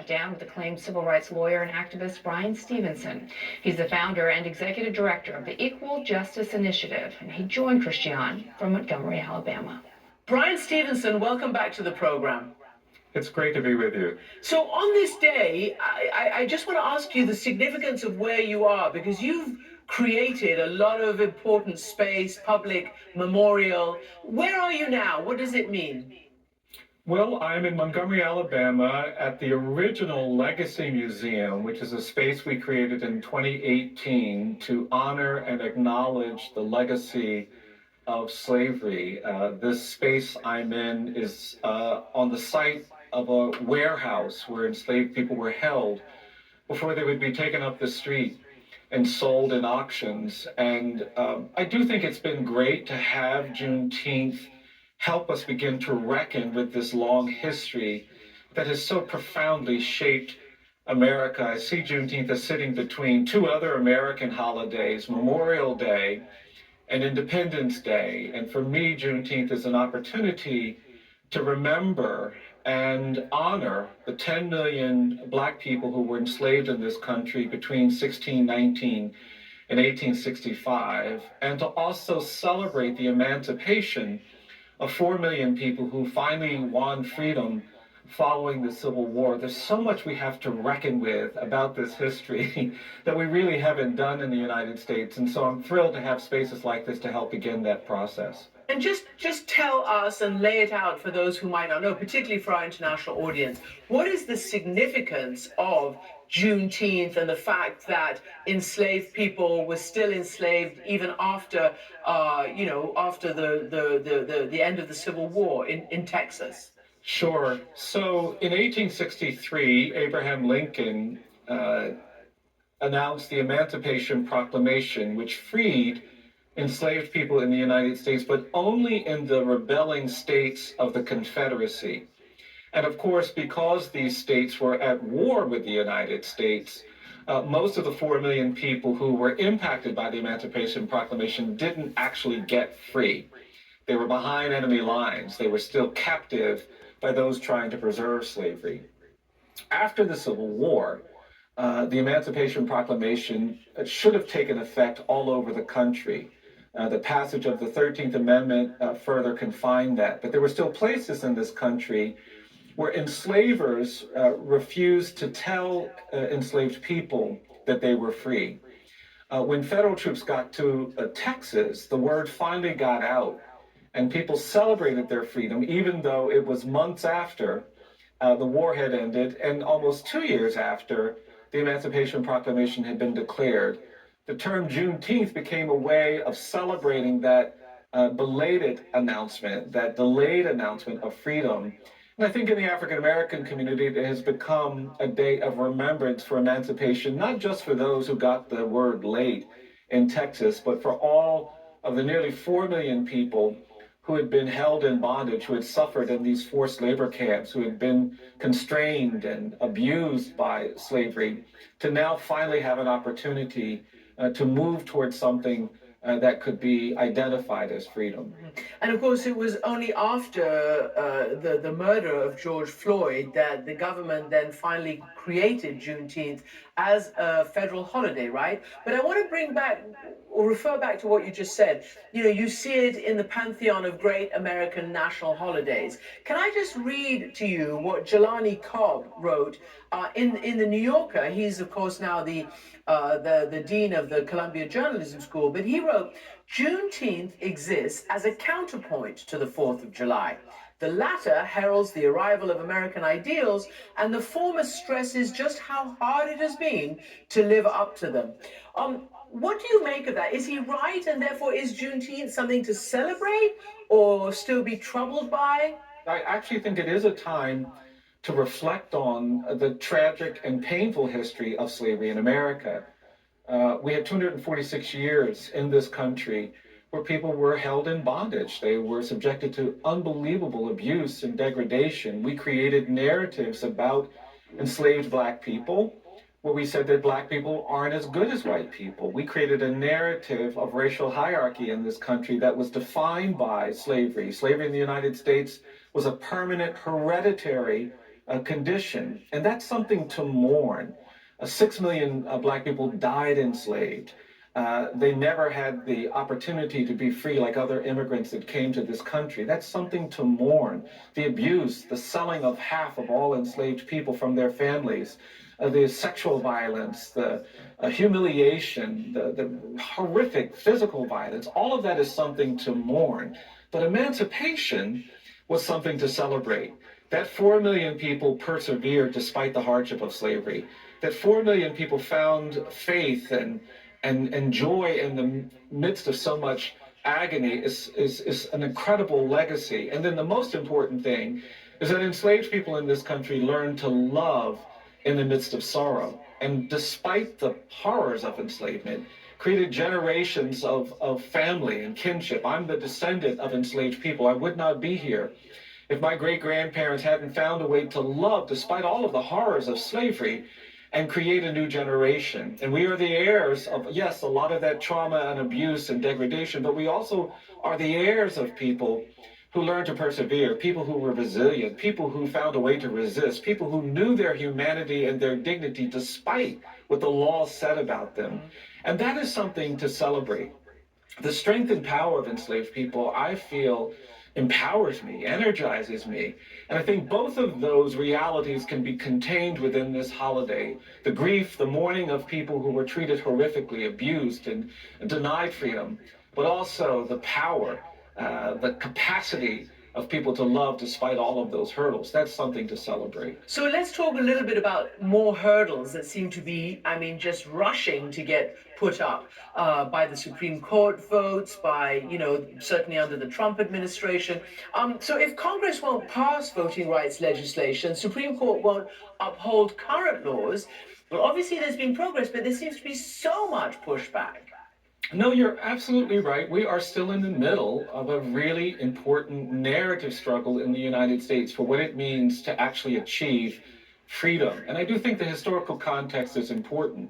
sat down with acclaimed civil rights lawyer and activist Bryan Stevenson. He's the founder and executive director of the Equal Justice Initiative, and he joined Christian from Montgomery, Alabama. Bryan Stevenson, welcome back to the program. It's great to be with you. So on this day, I just want to ask you the significance of where you are, because you've created a lot of important space, public memorial. Where are you now? What does it mean? Well, I'm in Montgomery, Alabama at the original Legacy Museum, which is a space we created in 2018 to honor and acknowledge the legacy of slavery. This space I'm in is on the site of a warehouse where enslaved people were held before they would be taken up the street and sold in auctions. And I do think it's been great to have Juneteenth help us begin to reckon with this long history that has so profoundly shaped America. I see Juneteenth as sitting between two other American holidays, Memorial Day and Independence Day. And for me, Juneteenth is an opportunity to remember and honor the 10 million Black people who were enslaved in this country between 1619 and 1865, and to also celebrate the emancipation of 4 million people who finally won freedom following the Civil War. There's so much we have to reckon with about this history that we really haven't done in the United States. And so I'm thrilled to have spaces like this to help begin that process. And just tell us and lay it out for those who might not know, particularly for our international audience, what is the significance of Juneteenth and the fact that enslaved people were still enslaved even after, after the end of the Civil War in Texas? Sure. So in 1863, Abraham Lincoln announced the Emancipation Proclamation, which freed enslaved people in the United States, but only in the rebelling states of the Confederacy. And of course, because these states were at war with the United States, most of the 4 million people who were impacted by the Emancipation Proclamation didn't actually get free. They were behind enemy lines. They were still captive by those trying to preserve slavery. After the Civil War, the Emancipation Proclamation should have taken effect all over the country. The passage of the 13th Amendment further confined that. But there were still places in this country where enslavers refused to tell enslaved people that they were free. When federal troops got to Texas, the word finally got out, and people celebrated their freedom, even though it was months after the war had ended and almost 2 years after the Emancipation Proclamation had been declared. The term Juneteenth became a way of celebrating that belated announcement, that delayed announcement of freedom. And I think in the African American community, it has become a day of remembrance for emancipation, not just for those who got the word late in Texas, but for all of the nearly 4 million people who had been held in bondage, who had suffered in these forced labor camps, who had been constrained and abused by slavery, to now finally have an opportunity to move towards something that could be identified as freedom. And of course, it was only after the murder of George Floyd that the government then finally created Juneteenth as a federal holiday, right? But I want to bring back or refer back to what you just said. You know, you see it in the pantheon of great American national holidays. Can I just read to you what Jelani Cobb wrote in the New Yorker? He's, of course, now the dean of the Columbia Journalism School, but he wrote, Juneteenth exists as a counterpoint to the 4th of July. The latter heralds the arrival of American ideals, and the former stresses just how hard it has been to live up to them. What do you make of that? Is he right, and therefore is Juneteenth something to celebrate or still be troubled by? I actually think it is a time to reflect on the tragic and painful history of slavery in America. We had 246 years in this country where people were held in bondage. They were subjected to unbelievable abuse and degradation. We created narratives about enslaved Black people where we said that Black people aren't as good as white people. We created a narrative of racial hierarchy in this country that was defined by slavery. Slavery in the United States was a permanent, hereditary condition. And that's something to mourn. 6 million Black people died enslaved. They never had the opportunity to be free like other immigrants that came to this country. That's something to mourn. The abuse, the selling of half of all enslaved people from their families, the sexual violence, the humiliation, the horrific physical violence, all of that is something to mourn. But emancipation was something to celebrate. That 4 million people persevered despite the hardship of slavery. That 4 million people found faith and joy in the midst of so much agony is an incredible legacy. And then the most important thing is that enslaved people in this country learned to love in the midst of sorrow. And despite the horrors of enslavement, created generations of family and kinship. I'm the descendant of enslaved people. I would not be here if my great-grandparents hadn't found a way to love despite all of the horrors of slavery and create a new generation. And we are the heirs of, yes, a lot of that trauma and abuse and degradation, but we also are the heirs of people who learned to persevere, people who were resilient, people who found a way to resist, people who knew their humanity and their dignity despite what the law said about them. And that is something to celebrate. The strength and power of enslaved people, I feel, empowers me, energizes me. And I think both of those realities can be contained within this holiday. The grief, the mourning of people who were treated horrifically, abused and denied freedom, but also the power, the capacity of people to love despite all of those hurdles. That's something to celebrate. So let's talk a little bit about more hurdles that seem to be, just rushing to get put up by the Supreme Court votes, by, certainly under the Trump administration. So if Congress won't pass voting rights legislation, Supreme Court won't uphold current laws, well, obviously there's been progress, but there seems to be so much pushback. No, you're absolutely right. We are still in the middle of a really important narrative struggle in the United States for what it means to actually achieve freedom. And I do think the historical context is important.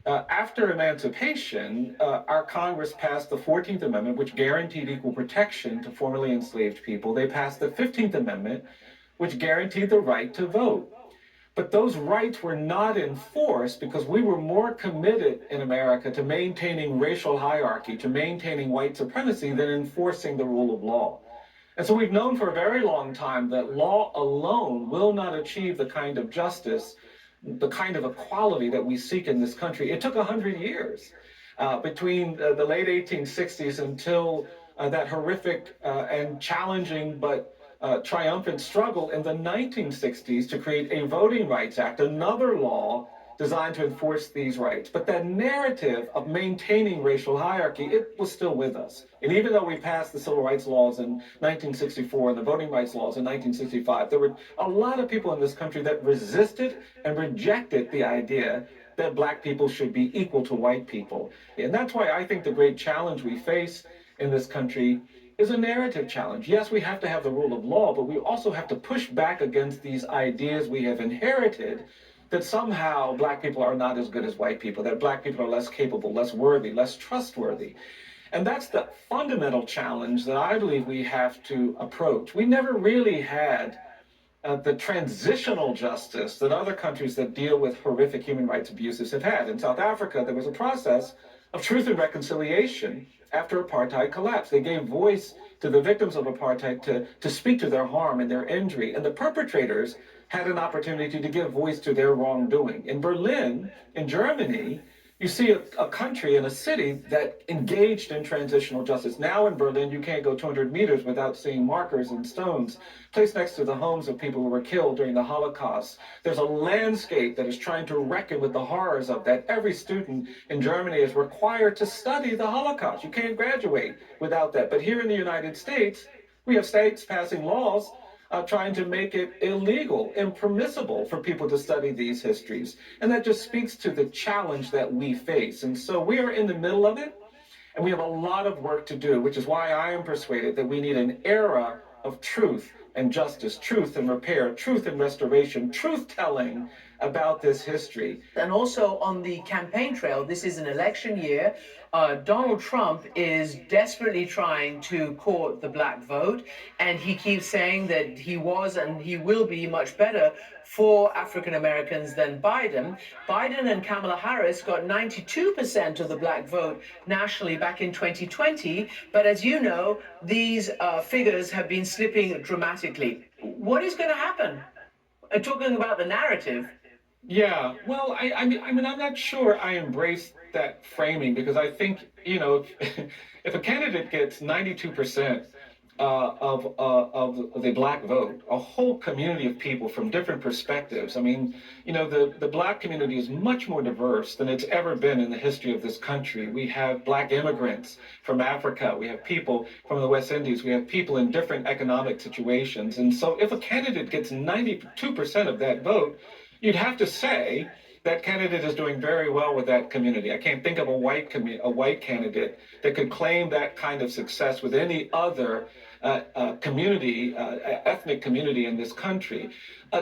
After emancipation, our Congress passed the 14th Amendment, which guaranteed equal protection to formerly enslaved people. They passed the 15th Amendment, which guaranteed the right to vote. But those rights were not enforced because we were more committed in America to maintaining racial hierarchy, to maintaining white supremacy than enforcing the rule of law. And so we've known for a very long time that law alone will not achieve the kind of justice, the kind of equality that we seek in this country. It took 100 years between the late 1860s until that horrific and challenging but triumphant struggle in the 1960s to create a Voting Rights Act, another law designed to enforce these rights. But that narrative of maintaining racial hierarchy, it was still with us. And even though we passed the civil rights laws in 1964 and the voting rights laws in 1965, there were a lot of people in this country that resisted and rejected the idea that Black people should be equal to white people. And that's why I think the great challenge we face in this country is a narrative challenge. Yes, we have to have the rule of law, but we also have to push back against these ideas we have inherited that somehow Black people are not as good as white people, that Black people are less capable, less worthy, less trustworthy. And that's the fundamental challenge that I believe we have to approach. We never really had the transitional justice that other countries that deal with horrific human rights abuses have had. In South Africa, there was a process of truth and reconciliation after apartheid collapsed. They gave voice to the victims of apartheid to speak to their harm and their injury. And the perpetrators had an opportunity to give voice to their wrongdoing. In Berlin, in Germany, you see a country and a city that engaged in transitional justice. Now in Berlin, you can't go 200 meters without seeing markers and stones placed next to the homes of people who were killed during the Holocaust. There's a landscape that is trying to reckon with the horrors of that. Every student in Germany is required to study the Holocaust. You can't graduate without that. But here in the United States, we have states passing laws trying to make it illegal, impermissible for people to study these histories. And that just speaks to the challenge that we face. And so we are in the middle of it, and we have a lot of work to do, which is why I am persuaded that we need an era of truth and justice, truth and repair, truth and restoration, truth-telling about this history. And also on the campaign trail, this is an election year. Donald Trump is desperately trying to court the black vote, and he keeps saying that he was and he will be much better for African Americans than Biden. Biden and Kamala Harris got 92% of the black vote nationally back in 2020, but as you know, these figures have been slipping dramatically. What is going to happen? Talking about the narrative. Yeah, well, I mean, I'm not sure I embrace that framing because I think, if a candidate gets 92% of the black vote, a whole community of people from different perspectives. I mean, the black community is much more diverse than it's ever been in the history of this country. We have black immigrants from Africa. We have people from the West Indies. We have people in different economic situations. And so if a candidate gets 92% of that vote, you'd have to say that candidate is doing very well with that community. I can't think of a white candidate that could claim that kind of success with any other community, ethnic community in this country.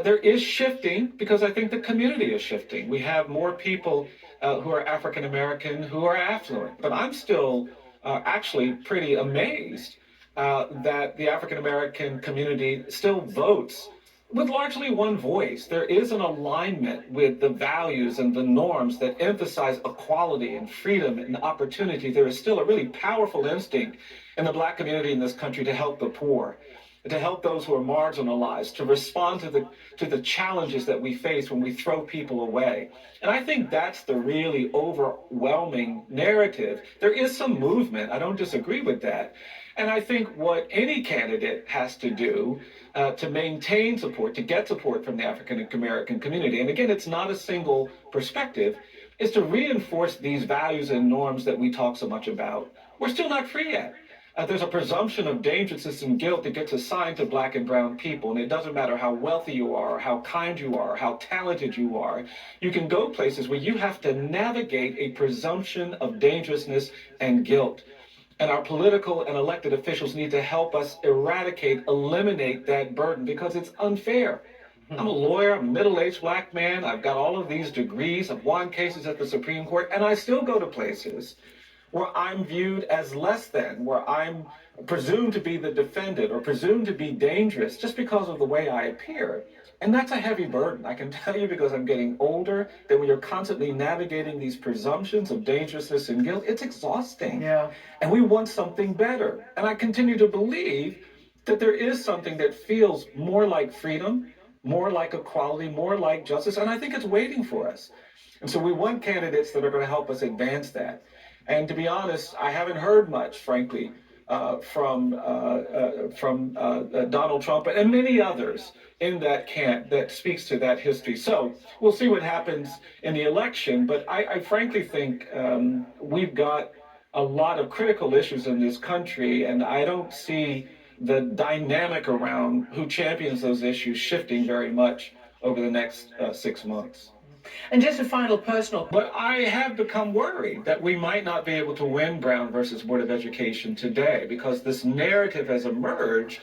There is shifting because I think the community is shifting. We have more people who are African American who are affluent, but I'm still actually pretty amazed that the African American community still votes with largely one voice. There is an alignment with the values and the norms that emphasize equality and freedom and opportunity. There is still a really powerful instinct in the black community in this country to help the poor, to help those who are marginalized, to respond to the challenges that we face when we throw people away. And I think that's the really overwhelming narrative. There is some movement. I don't disagree with that. And I think what any candidate has to do to maintain support, to get support from the African American community, and again, it's not a single perspective, is to reinforce these values and norms that we talk so much about. We're still not free yet. There's a presumption of dangerousness and guilt that gets assigned to black and brown people, and it doesn't matter how wealthy you are, how kind you are, how talented you are. You can go places where you have to navigate a presumption of dangerousness and guilt. And our political and elected officials need to help us eliminate that burden because it's unfair. I'm a lawyer, I'm a middle-aged black man, I've got all of these degrees, I've won cases at the Supreme Court, and I still go to places where I'm viewed as less than, where I'm presumed to be the defendant or presumed to be dangerous just because of the way I appear. And that's a heavy burden. I can tell you because I'm getting older that when you're constantly navigating these presumptions of dangerousness and guilt, it's exhausting. Yeah. And we want something better. And I continue to believe that there is something that feels more like freedom, more like equality, more like justice. And I think it's waiting for us. And so we want candidates that are going to help us advance that. And to be honest, I haven't heard much, frankly, from Donald Trump and many others in that camp that speaks to that history. So we'll see what happens in the election. But I frankly think we've got a lot of critical issues in this country, and I don't see the dynamic around who champions those issues shifting very much over the next 6 months. And just a final personal. But I have become worried that we might not be able to win Brown versus Board of Education today because this narrative has emerged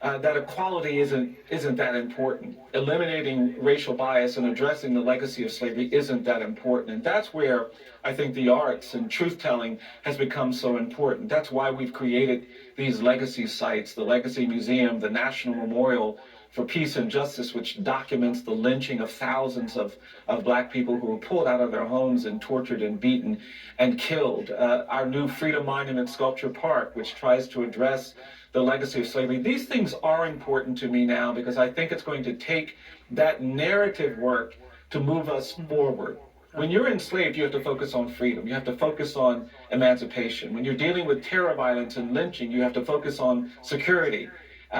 that equality isn't that important. Eliminating racial bias and addressing the legacy of slavery isn't that important. And that's where I think the arts and truth-telling has become so important. That's why we've created these legacy sites, the Legacy Museum, the National Memorial for Peace and Justice, which documents the lynching of thousands of black people who were pulled out of their homes and tortured and beaten and killed. Our new Freedom Monument Sculpture Park, which tries to address the legacy of slavery. These things are important to me now because I think it's going to take that narrative work to move us forward. When you're enslaved, you have to focus on freedom. You have to focus on emancipation. When you're dealing with terror violence and lynching, you have to focus on security.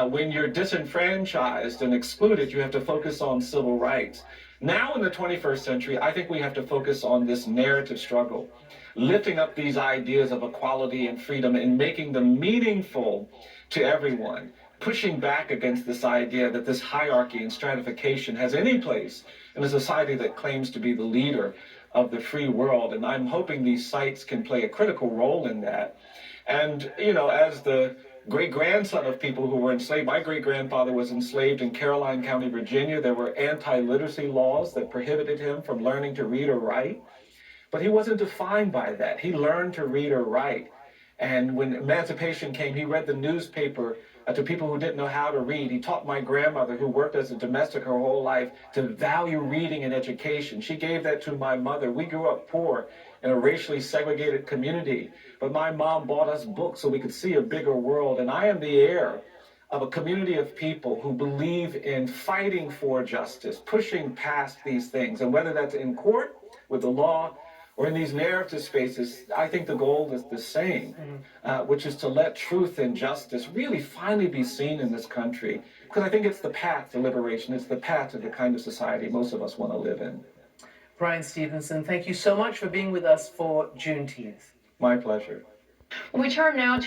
When you're disenfranchised and excluded, you have to focus on civil rights. Now in the 21st century, I think we have to focus on this narrative struggle, lifting up these ideas of equality and freedom and making them meaningful to everyone, pushing back against this idea that this hierarchy and stratification has any place in a society that claims to be the leader of the free world. And I'm hoping these sites can play a critical role in that. And, as the great-grandson of people who were enslaved. My great-grandfather was enslaved in Caroline County, Virginia. There were anti-literacy laws that prohibited him from learning to read or write. But he wasn't defined by that. He learned to read or write. And when emancipation came, he read the newspaper to people who didn't know how to read. He taught my grandmother, who worked as a domestic her whole life, to value reading and education. She gave that to my mother. We grew up poor in a racially segregated community, but my mom bought us books so we could see a bigger world. And I am the heir of a community of people who believe in fighting for justice, pushing past these things. And whether that's in court with the law or in these narrative spaces, I think the goal is the same, which is to let truth and justice really finally be seen in this country. Because I think it's the path to liberation. It's the path to the kind of society most of us want to live in. Bryan Stevenson, thank you so much for being with us for Juneteenth. My pleasure. We turn now to